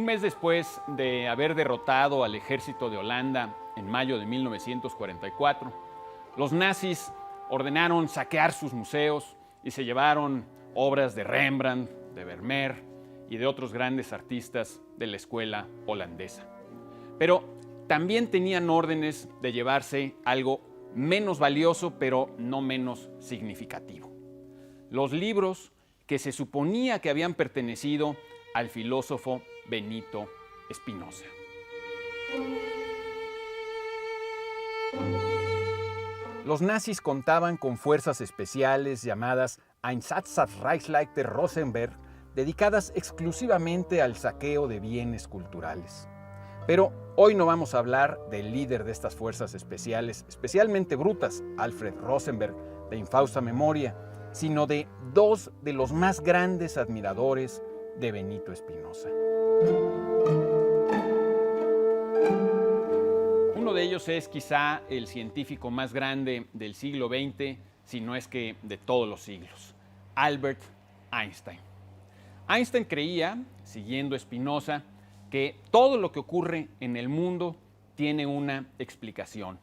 mes después de haber derrotado al ejército de Holanda en mayo de 1944, los nazis ordenaron saquear sus museos y se llevaron obras de Rembrandt, de Vermeer y de otros grandes artistas de la escuela holandesa. Pero también tenían órdenes de llevarse algo menos valioso, pero no menos significativo: los libros que se suponía que habían pertenecido al filósofo Benito Spinoza. Los nazis contaban con fuerzas especiales llamadas Einsatzreichsleiter Rosenberg, dedicadas exclusivamente al saqueo de bienes culturales. Pero hoy no vamos a hablar del líder de estas fuerzas especiales, especialmente brutas, Alfred Rosenberg, de infausta memoria, sino de dos de los más grandes admiradores de Benito Spinoza. Uno de ellos es quizá el científico más grande del siglo XX, si no es que de todos los siglos: Albert Einstein. Einstein creía, siguiendo Spinoza, que todo lo que ocurre en el mundo tiene una explicación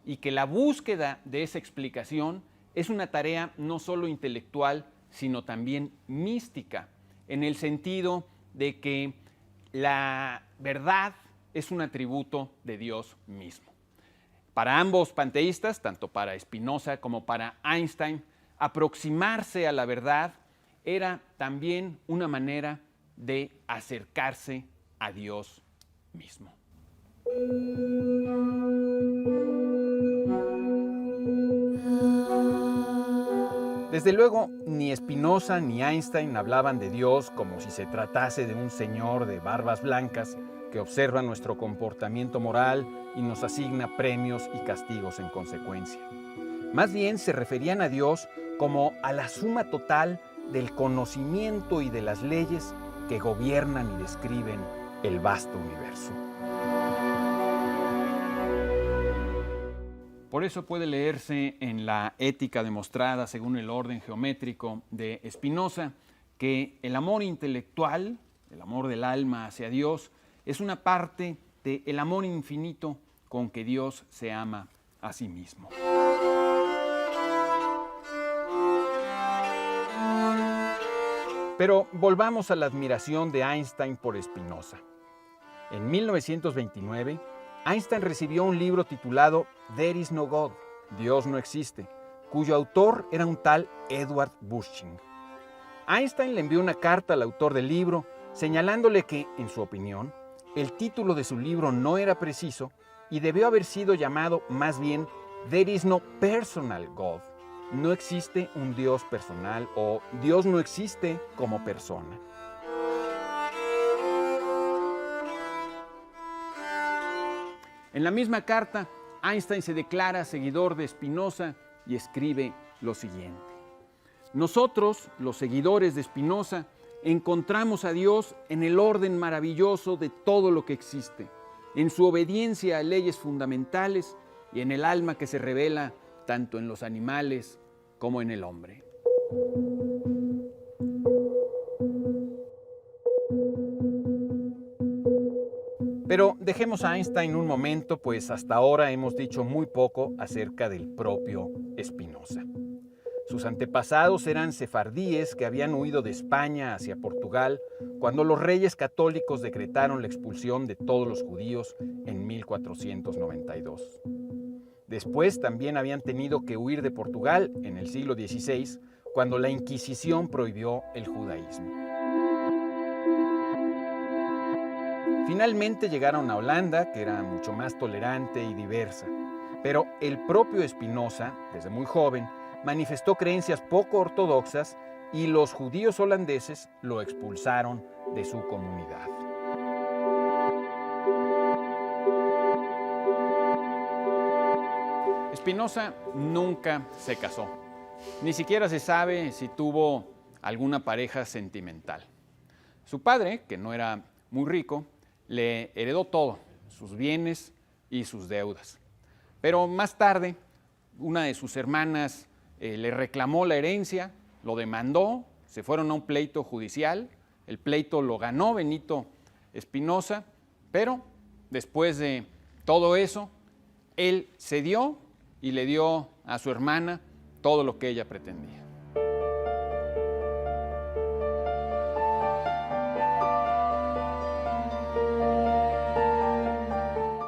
y que la búsqueda de esa explicación es una tarea no solo intelectual, sino también mística, en el sentido de que la verdad es un atributo de Dios mismo. Para ambos panteístas, tanto para Spinoza como para Einstein, aproximarse a la verdad era también una manera de acercarse a Dios mismo. Desde luego, ni Spinoza ni Einstein hablaban de Dios como si se tratase de un señor de barbas blancas que observa nuestro comportamiento moral y nos asigna premios y castigos en consecuencia. Más bien se referían a Dios como a la suma total del conocimiento y de las leyes que gobiernan y describen el vasto universo. Por eso puede leerse en la Ética demostrada según el orden geométrico de Spinoza que el amor intelectual, el amor del alma hacia Dios, es una parte del amor infinito con que Dios se ama a sí mismo. Pero volvamos a la admiración de Einstein por Spinoza. En 1929, Einstein recibió un libro titulado There is no God, Dios no existe, cuyo autor era un tal Edward Bushing. Einstein le envió una carta al autor del libro señalándole que, en su opinión, el título de su libro no era preciso y debió haber sido llamado más bien There is no personal God. No existe un Dios personal o Dios no existe como persona. En la misma carta, Einstein se declara seguidor de Spinoza y escribe lo siguiente: nosotros, los seguidores de Spinoza, encontramos a Dios en el orden maravilloso de todo lo que existe, en su obediencia a leyes fundamentales y en el alma que se revela tanto en los animales como en el hombre. Pero dejemos a Einstein un momento, pues hasta ahora hemos dicho muy poco acerca del propio Spinoza. Sus antepasados eran sefardíes que habían huido de España hacia Portugal cuando los reyes católicos decretaron la expulsión de todos los judíos en 1492. Después también habían tenido que huir de Portugal en el siglo XVI, cuando la Inquisición prohibió el judaísmo. Finalmente llegaron a Holanda, que era mucho más tolerante y diversa. Pero el propio Spinoza, desde muy joven, manifestó creencias poco ortodoxas y los judíos holandeses lo expulsaron de su comunidad. Spinoza nunca se casó. Ni siquiera se sabe si tuvo alguna pareja sentimental. Su padre, que no era muy rico, le heredó todo, sus bienes y sus deudas. Pero más tarde, una de sus hermanas le reclamó la herencia, lo demandó, se fueron a un pleito judicial, el pleito lo ganó Benito Spinoza, pero después de todo eso, él cedió y le dio a su hermana todo lo que ella pretendía.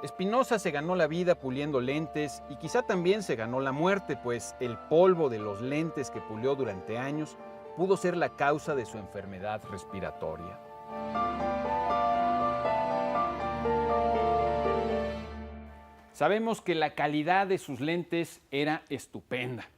Spinoza se ganó la vida puliendo lentes y quizá también se ganó la muerte, pues el polvo de los lentes que pulió durante años pudo ser la causa de su enfermedad respiratoria. Sabemos que la calidad de sus lentes era estupenda.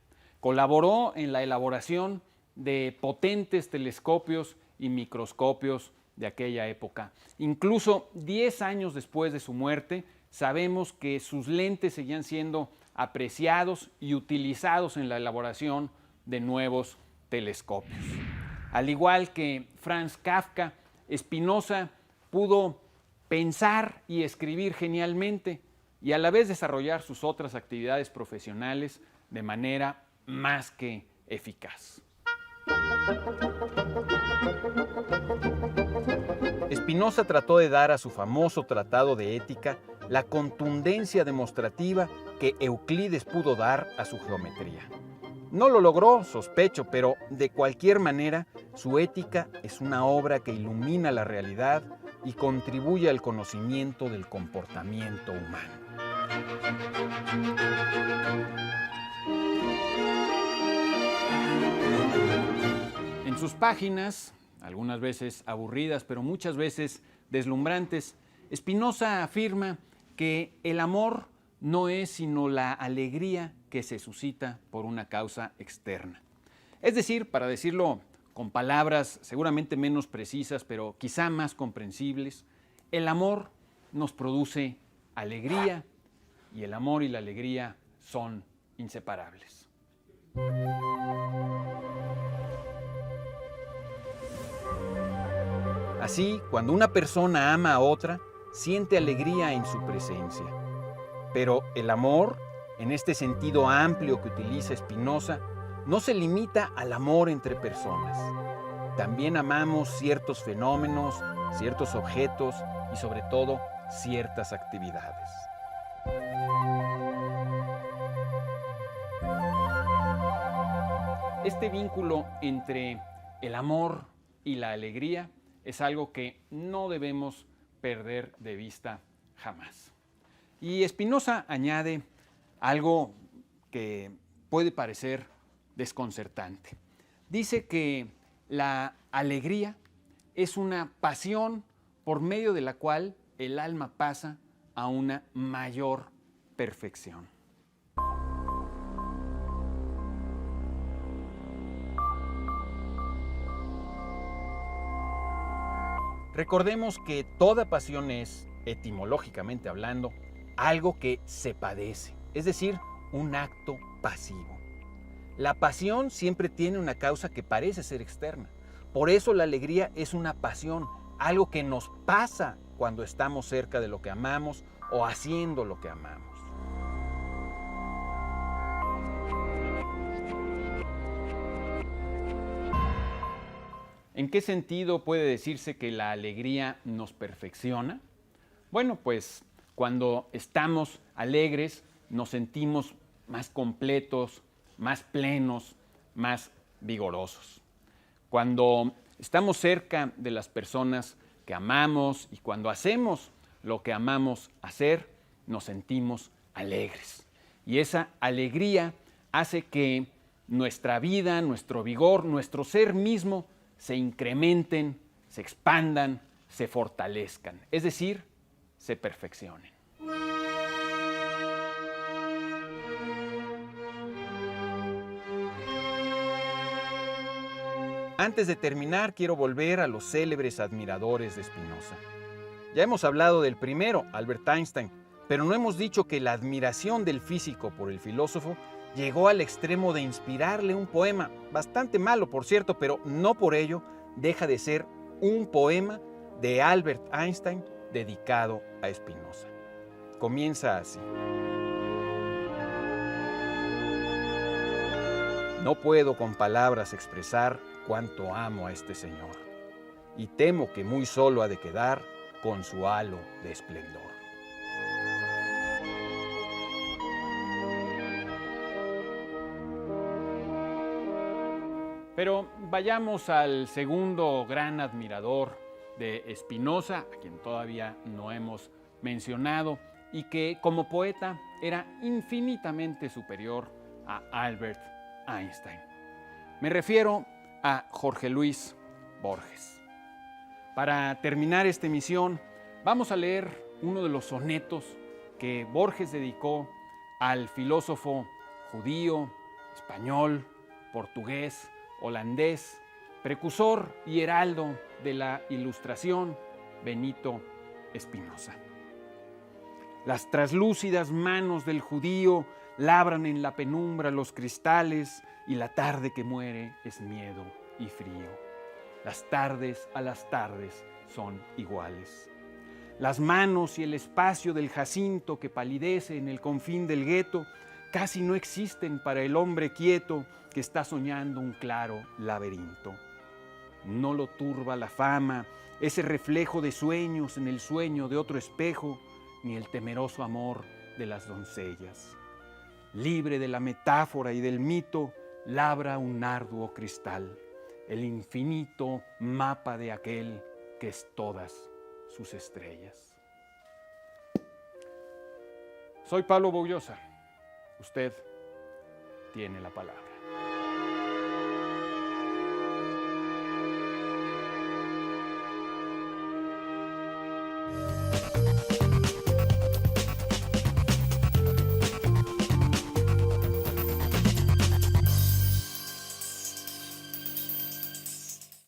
Colaboró en la elaboración de potentes telescopios y microscopios de aquella época. Incluso 10 años después de su muerte, sabemos que sus lentes seguían siendo apreciados y utilizados en la elaboración de nuevos telescopios. Al igual que Franz Kafka, Spinoza pudo pensar y escribir genialmente y a la vez desarrollar sus otras actividades profesionales de manera más que eficaz. Spinoza trató de dar a su famoso Tratado de Ética la contundencia demostrativa que Euclides pudo dar a su geometría. No lo logró, sospecho, pero de cualquier manera, su Ética es una obra que ilumina la realidad y contribuye al conocimiento del comportamiento humano. En sus páginas, algunas veces aburridas, pero muchas veces deslumbrantes, Spinoza afirma que el amor no es sino la alegría que se suscita por una causa externa. Es decir, para decirlo con palabras seguramente menos precisas, pero quizá más comprensibles, el amor nos produce alegría y el amor y la alegría son inseparables. Así, cuando una persona ama a otra, siente alegría en su presencia. Pero el amor, en este sentido amplio que utiliza Spinoza, no se limita al amor entre personas. También amamos ciertos fenómenos, ciertos objetos y sobre todo ciertas actividades. Este vínculo entre el amor y la alegría es algo que no debemos perder de vista jamás. Y Spinoza añade algo que puede parecer desconcertante. Dice que la alegría es una pasión por medio de la cual el alma pasa a una mayor perfección. Recordemos que toda pasión es, etimológicamente hablando, algo que se padece, es decir, un acto pasivo. La pasión siempre tiene una causa que parece ser externa. Por eso la alegría es una pasión, algo que nos pasa cuando estamos cerca de lo que amamos o haciendo lo que amamos. ¿En qué sentido puede decirse que la alegría nos perfecciona? Bueno, pues cuando estamos alegres nos sentimos más completos, más plenos, más vigorosos. Cuando estamos cerca de las personas que amamos y cuando hacemos lo que amamos hacer, nos sentimos alegres. Y esa alegría hace que nuestra vida, nuestro vigor, nuestro ser mismo se incrementen, se expandan, se fortalezcan, es decir, se perfeccionen. Antes de terminar, quiero volver a los célebres admiradores de Spinoza. Ya hemos hablado del primero, Albert Einstein, pero no hemos dicho que la admiración del físico por el filósofo llegó al extremo de inspirarle un poema, bastante malo por cierto, pero no por ello deja de ser un poema de Albert Einstein dedicado a Spinoza. Comienza así. No puedo con palabras expresar cuánto amo a este señor, y temo que muy solo ha de quedar con su halo de esplendor. Pero vayamos al segundo gran admirador de Spinoza, a quien todavía no hemos mencionado, y que como poeta era infinitamente superior a Albert Einstein. Me refiero a Jorge Luis Borges. Para terminar esta emisión, vamos a leer uno de los sonetos que Borges dedicó al filósofo judío, español, portugués, holandés, precursor y heraldo de la Ilustración, Benito Spinoza. Las traslúcidas manos del judío labran en la penumbra los cristales y la tarde que muere es miedo y frío. Las tardes a las tardes son iguales. Las manos y el espacio del jacinto que palidece en el confín del gueto casi no existen para el hombre quieto que está soñando un claro laberinto. No lo turba la fama, ese reflejo de sueños en el sueño de otro espejo, ni el temeroso amor de las doncellas. Libre de la metáfora y del mito, labra un arduo cristal, el infinito mapa de aquel que es todas sus estrellas. Soy Pablo Boullosa. Usted tiene la palabra.